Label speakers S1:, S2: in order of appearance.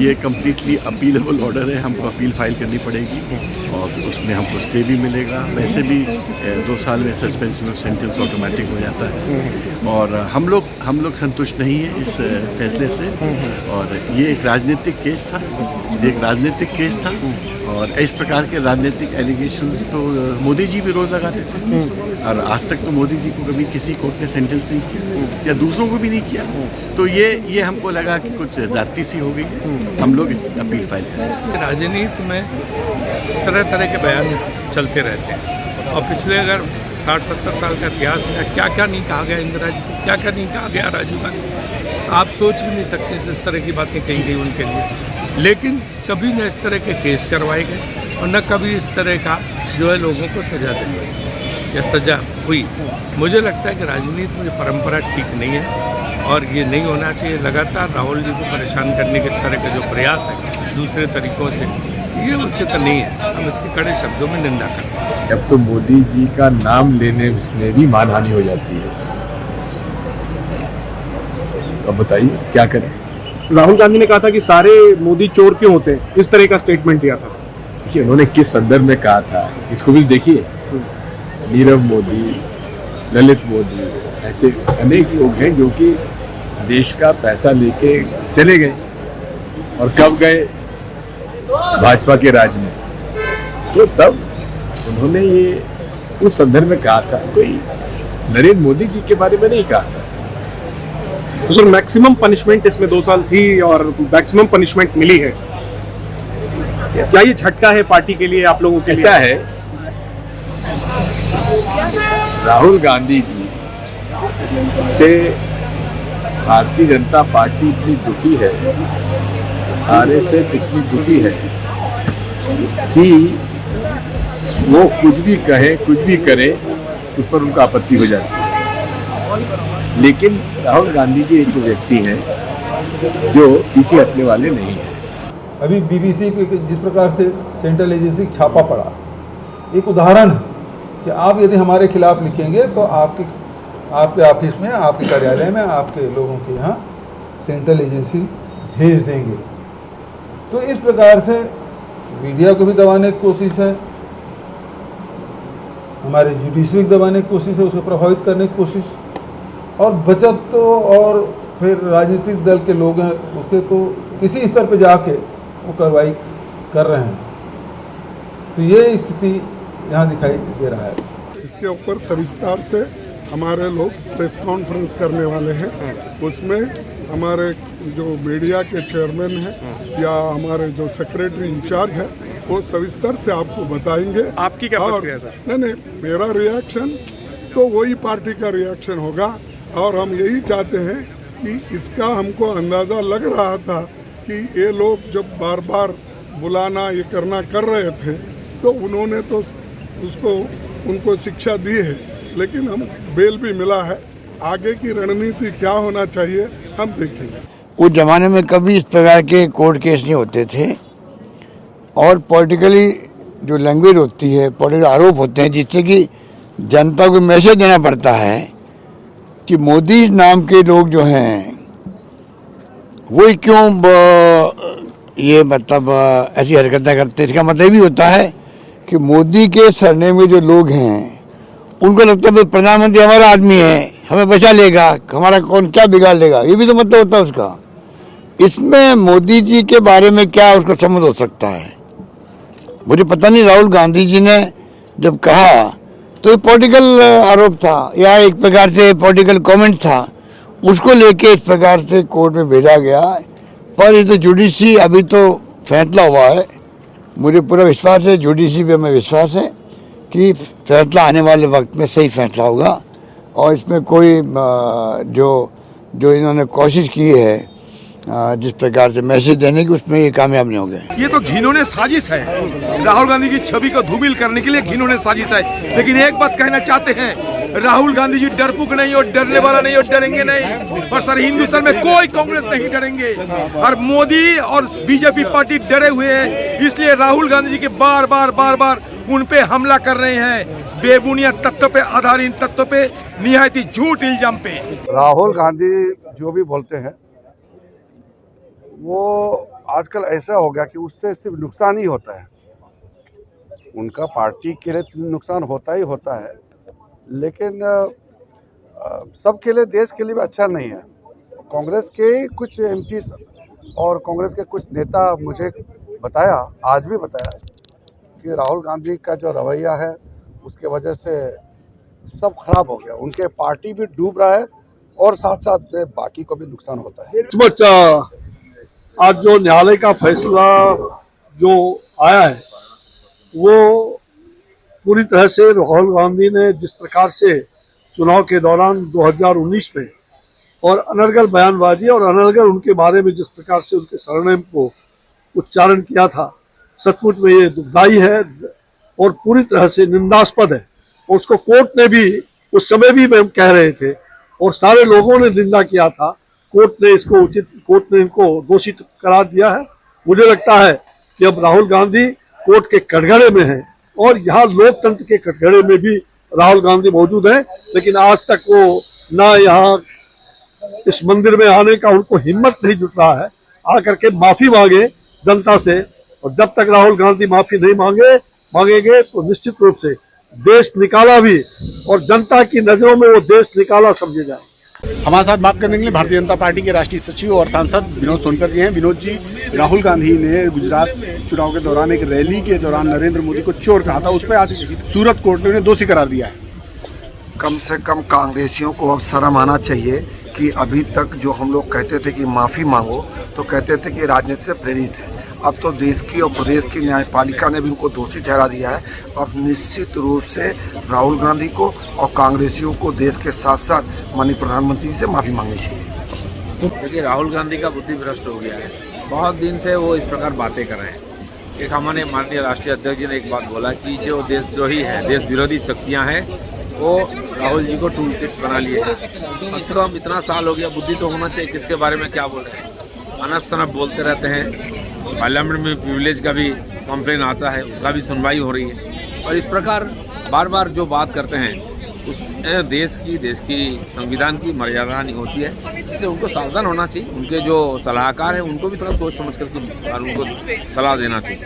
S1: ये completely appealable order है, हमको अपील फाइल करनी पड़ेगी और उसमें हमको स्टे भी मिलेगा। वैसे भी 2 साल में सस्पेंशन ऑफ सेंटेंस ऑटोमेटिक हो जाता है और हम लोग संतुष्ट नहीं हैं इस फैसले से। और ये एक राजनीतिक केस था, और इस प्रकार के राजनीतिक एलिगेशंस तो मोदी जी भी रोज़ लगाते थे और आज तक तो मोदी जी को कभी किसी कोर्ट ने सेंटेंस नहीं किया या दूसरों को भी नहीं किया। तो ये हमको लगा कि कुछ ज़्यादती सी हो गई है, हम लोग इसकी अपील फाइल करें।
S2: राजनीति में तरह तरह के बयान चलते रहते हैं और पिछले अगर 60-70 साल का इतिहास में क्या क्या नहीं कहा गया इंदिरा जी को, क्या क्या नहीं कहा गया राजीव गांधी, आप सोच भी नहीं सकते इस तरह की बातें कही गई उनके लिए। लेकिन कभी न इस तरह के केस करवाए गए और न कभी इस तरह का जो है लोगों को सजा दी गई या सजा हुई। मुझे लगता है कि राजनीति में परंपरा ठीक नहीं है और ये नहीं होना चाहिए। लगातार राहुल जी को परेशान करने के इस तरह का जो प्रयास है दूसरे तरीक़ों से, ये उचित नहीं है। हम इसके कड़े शब्दों में निंदा करते हैं।
S3: जब तो मोदी जी का नाम लेने में भी मानहानि हो जाती है, तो अब बताइए क्या करें।
S4: राहुल गांधी ने कहा था कि सारे मोदी चोर क्यों होते हैं, इस तरह का स्टेटमेंट दिया था।
S3: देखिए उन्होंने किस संदर्भ में कहा था, इसको भी देखिए। नीरव मोदी, ललित मोदी, ऐसे अनेक लोग हैं जो कि देश का पैसा लेके चले गए और कब गए, भाजपा के राज में। तो तब उन्होंने ये उस संदर्भ में कहा था, कोई नरेंद्र मोदी जी के बारे में नहीं कहा था।
S4: तो सर मैक्सिमम पनिशमेंट इसमें 2 साल थी और मैक्सिमम पनिशमेंट मिली है। क्या ये झटका है पार्टी के लिए, आप लोगों के लिए?
S3: ऐसा है, राहुल गांधी जी से भारतीय जनता पार्टी इतनी दुखी है, आरएसएस इतनी दुखी है कि वो कुछ भी कहे, कुछ भी करे, उस पर उनका आपत्ति हो जाती है। लेकिन राहुल गांधी जी एक व्यक्ति हैं जो पीछे हटने वाले नहीं हैं।
S5: अभी बीबीसी पे जिस प्रकार से सेंट्रल एजेंसी छापा पड़ा, एक उदाहरण है कि आप यदि हमारे खिलाफ लिखेंगे तो आपके ऑफिस में, आपके कार्यालय में, आपके लोगों के यहाँ सेंट्रल एजेंसी भेज देंगे। तो इस प्रकार से मीडिया को भी दबाने की कोशिश है, हमारे जुडिशरी को दबाने की कोशिश है, उसको प्रभावित करने की कोशिश, और बचत तो और फिर राजनीतिक दल के लोग हैं उसके तो किसी स्तर पे जाके वो कार्रवाई कर रहे हैं। तो ये स्थिति यहाँ दिखाई दे रहा है।
S6: इसके ऊपर सविस्तार से हमारे लोग प्रेस कॉन्फ्रेंस करने वाले हैं। उसमें हमारे जो मीडिया के चेयरमैन हैं या हमारे जो सेक्रेटरी इंचार्ज है वो सविस्तर से आपको बताएंगे।
S4: आपकी क्या प्रतिक्रिया है सर?
S6: नहीं, मेरा रिएक्शन तो वही पार्टी का रिएक्शन होगा और हम यही चाहते हैं कि इसका हमको अंदाज़ा लग रहा था कि ये लोग जब बार बार बुलाना ये करना कर रहे थे तो उन्होंने तो उनको शिक्षा दी है, लेकिन हम बेल भी मिला है। आगे की रणनीति क्या होना चाहिए हम देखेंगे।
S7: उस जमाने में कभी इस प्रकार के कोर्ट केस नहीं होते थे और पॉलिटिकली जो लैंग्वेज होती है, पॉलिटिकल आरोप होते हैं जिससे कि जनता को मैसेज देना पड़ता है कि मोदी नाम के लोग जो हैं वो क्यों ये मतलब ऐसी हरकतें करते हैं। इसका मतलब भी होता है कि मोदी के सरनेम में जो लोग हैं उनको लगता है प्रधानमंत्री हमारा आदमी है, हमें बचा लेगा, हमारा कौन क्या बिगाड़ लेगा, ये भी तो मतलब होता है उसका। इसमें मोदी जी के बारे में क्या उसका समझ हो सकता है, मुझे पता नहीं। राहुल गांधी जी ने जब कहा तो ये पॉलिटिकल आरोप था या एक प्रकार से पॉलिटिकल कमेंट था, उसको लेके इस प्रकार से कोर्ट में भेजा गया। पर ये तो जुडिशरी अभी तो फैसला हुआ है, मुझे पूरा विश्वास है, जुडिशरी पे हमें विश्वास है कि फैसला आने वाले वक्त में सही फैसला होगा और इसमें कोई जो इन्होंने कोशिश की है जिस प्रकार से मैसेज देने की, उसमें ये कामयाब नहीं हो गए।
S8: ये तो घिनौने साजिश है, राहुल गांधी की छवि को धूमिल करने के लिए घिनौने साजिश है। लेकिन एक बात कहना चाहते हैं, राहुल गांधी जी डरपुक नहीं और डरने वाला नहीं और डरेंगे नहीं। और सर हिंदुस्तान में कोई कांग्रेस नहीं डरेंगे और मोदी और बीजेपी पार्टी डरे हुए हैं, इसलिए राहुल गांधी जी के बार बार उन पे हमला कर रहे हैं, बेबुनियाद तत्व पे, आधारहीन तत्व पे, निहायती झूठ इल्जाम पे।
S9: राहुल गांधी जो भी बोलते हैं वो आजकल ऐसा हो गया कि उससे सिर्फ नुकसान ही होता है। उनका पार्टी के लिए नुकसान होता ही होता है, लेकिन सबके लिए, देश के लिए भी अच्छा नहीं है। कांग्रेस के कुछ एमपी और कांग्रेस के कुछ नेता मुझे बताया, आज भी बताया, कि राहुल गांधी का जो रवैया है उसके वजह से सब खराब हो गया। उनके पार्टी भी डूब रहा है और साथ साथ में बाकी को भी नुकसान होता है।
S10: आज जो न्यायालय का फैसला जो आया है वो पूरी तरह से राहुल गांधी ने जिस प्रकार से चुनाव के दौरान 2019 में और अनर्गल बयानबाजी और अनर्गल उनके बारे में जिस प्रकार से उनके सरनेम को उच्चारण किया था, सचमुच में ये दुखदाई है और पूरी तरह से निंदास्पद है। और उसको कोर्ट ने भी उस समय भी हम कह रहे थे और सारे लोगों ने निंदा किया था। कोर्ट ने इनको दोषी करार दिया है। मुझे लगता है कि अब राहुल गांधी कोर्ट के कटघरे में हैं और यहाँ लोकतंत्र के कटघरे में भी राहुल गांधी मौजूद हैं, लेकिन आज तक वो ना यहाँ इस मंदिर में आने का उनको हिम्मत नहीं जुट रहा है आकर के माफी मांगे जनता से। और जब तक राहुल गांधी माफी नहीं मांगेंगे तो निश्चित रूप से देश निकाला भी और जनता की नजरों में वो देश निकाला समझे जाए।
S11: हमारे साथ बात करने के लिए भारतीय जनता पार्टी के राष्ट्रीय सचिव और सांसद विनोद सोनकर जी हैं। विनोद जी, राहुल गांधी ने गुजरात चुनाव के दौरान एक रैली के दौरान नरेंद्र मोदी को चोर कहा था, उस पर आज सूरत कोर्ट ने उन्हें दोषी करार दिया है।
S12: कम से कम कांग्रेसियों को अब शर्म आना चाहिए कि अभी तक जो हम लोग कहते थे कि माफ़ी मांगो, तो कहते थे कि राजनीति से प्रेरित है। अब तो देश की और प्रदेश की न्यायपालिका ने भी उनको दोषी ठहरा दिया है। अब निश्चित रूप से राहुल गांधी को और कांग्रेसियों को देश के साथ साथ माननीय प्रधानमंत्री से माफ़ी मांगनी चाहिए।
S13: देखिए, राहुल गांधी का बुद्धि भ्रष्ट हो गया है। बहुत दिन से वो इस प्रकार बातें कर रहे हैं। एक हमारे माननीय राष्ट्रीय अध्यक्ष जी ने एक बात बोला कि जो देशद्रोही है, देश विरोधी शक्तियाँ हैं, वो राहुल जी को टूल किट्स बना लिए हैं। कम से कम इतना साल हो गया, बुद्धि तो होना चाहिए किसके बारे में क्या बोल रहे हैं। अनफ शनफ बोलते रहते हैं। पार्लियामेंट में प्रिविलेज का भी कंप्लेन आता है, उसका भी सुनवाई हो रही है। और इस प्रकार बार बार जो बात करते हैं उस देश की संविधान की मर्यादा नहीं होती है। इससे उनको सावधान होना चाहिए। उनको जो सलाहकार हैं उनको भी थोड़ा सोच समझ करके उनको सलाह देना चाहिए।